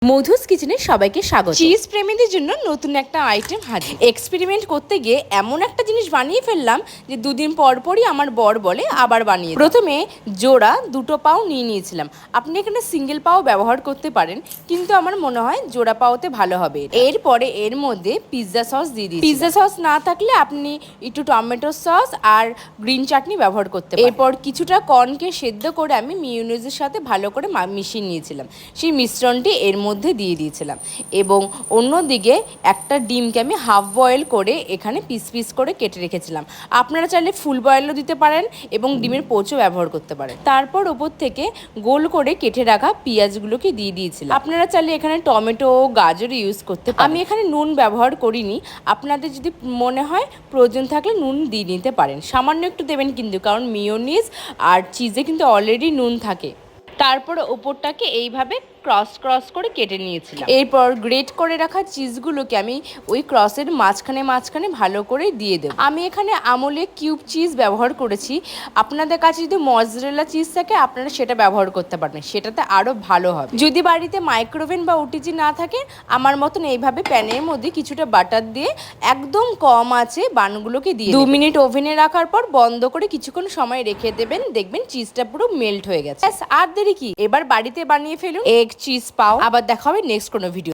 মধুস কিচেনে সবাইকে স্বাগত। চিজ প্রেমীদের জন্য নতুন একটা আইটেম হাজির। এক্সপেরিমেন্ট করতে গিয়ে এমন একটা জিনিস বানিয়ে ফেললাম যে দুদিন পর পরই আমার বর বলে আবার বানিয়ে। প্রথমে জোড়া দুটো পাও নিয়ে নিয়েছিলাম। আপনি এখানে সিঙ্গেল পাও ব্যবহার করতে পারেন, কিন্তু আমার মনে হয় জোড়া পাওতে ভালো হবে। এরপরে এর মধ্যে পিৎজা সস দিয়ে দিই। পিৎজা সস না থাকলে আপনি একটু টমেটো সস আর গ্রিন চাটনি ব্যবহার করতে পারেন। এরপর কিছুটা কর্নকে সেদ্ধ করে আমি মিউনিজের সাথে ভালো করে মিশিয়ে নিয়েছিলাম। সেই মিশ্রণটি এর মধ্যে দিয়ে দিয়েছিলাম এবং অন্যদিকে একটা ডিমকে আমি হাফ বয়েল করে এখানে পিস পিস করে কেটে রেখেছিলাম। আপনারা চাইলে ফুল বয়েলও দিতে পারেন এবং ডিমের পোচও ব্যবহার করতে পারেন। তারপর ওপর থেকে গোল করে কেটে রাখা পেঁয়াজগুলোকে দিয়ে দিয়েছিলাম। আপনারা চাইলে এখানে টমেটো ও গাজর ইউজ করতে পারেন। আমি এখানে নুন ব্যবহার করিনি, আপনাদের যদি মনে হয় প্রয়োজন থাকলে নুন দিয়ে নিতে পারেন। সামান্য একটু দেবেন কিন্তু, কারণ মিয়োনিজ আর চিজে কিন্তু অলরেডি নুন থাকে। তারপর ওপরটাকে এইভাবে ক্রস ক্রস করে কেটে নিয়েছিলাম। এরপর গ্রেট করে রাখা চিজগুলোকে আমি ওই ক্রসের মাঝখানে মাঝখানে ভালো করে দিয়ে দেব। আমি এখানে আমুলে কিউব চিজ ব্যবহার করেছি। আপনাদের কাছে যদি মজরেলা চিজ থাকে আপনারা সেটা ব্যবহার করতে পারবেন, সেটাতে আরও ভালো হবে। যদি বাড়িতে মাইক্রোওভেন বা ওটিজি না থাকে, আমার মতন এইভাবে প্যানের মধ্যে কিছুটা বাটার দিয়ে একদম কম আছে বানগুলোকে দিয়ে 2 মিনিট ওভেনে রাখার পর বন্ধ করে কিছুক্ষণ সময় রেখে দেবেন। দেখবেন চিজটা পুরো মেল্ট হয়ে গেছে। আর দেরি কি, এবার বাড়িতে বানিয়ে ফেলুন এগ চিজ পাও। আবার দেখা হবে নেক্সট কোনো ভিডিও।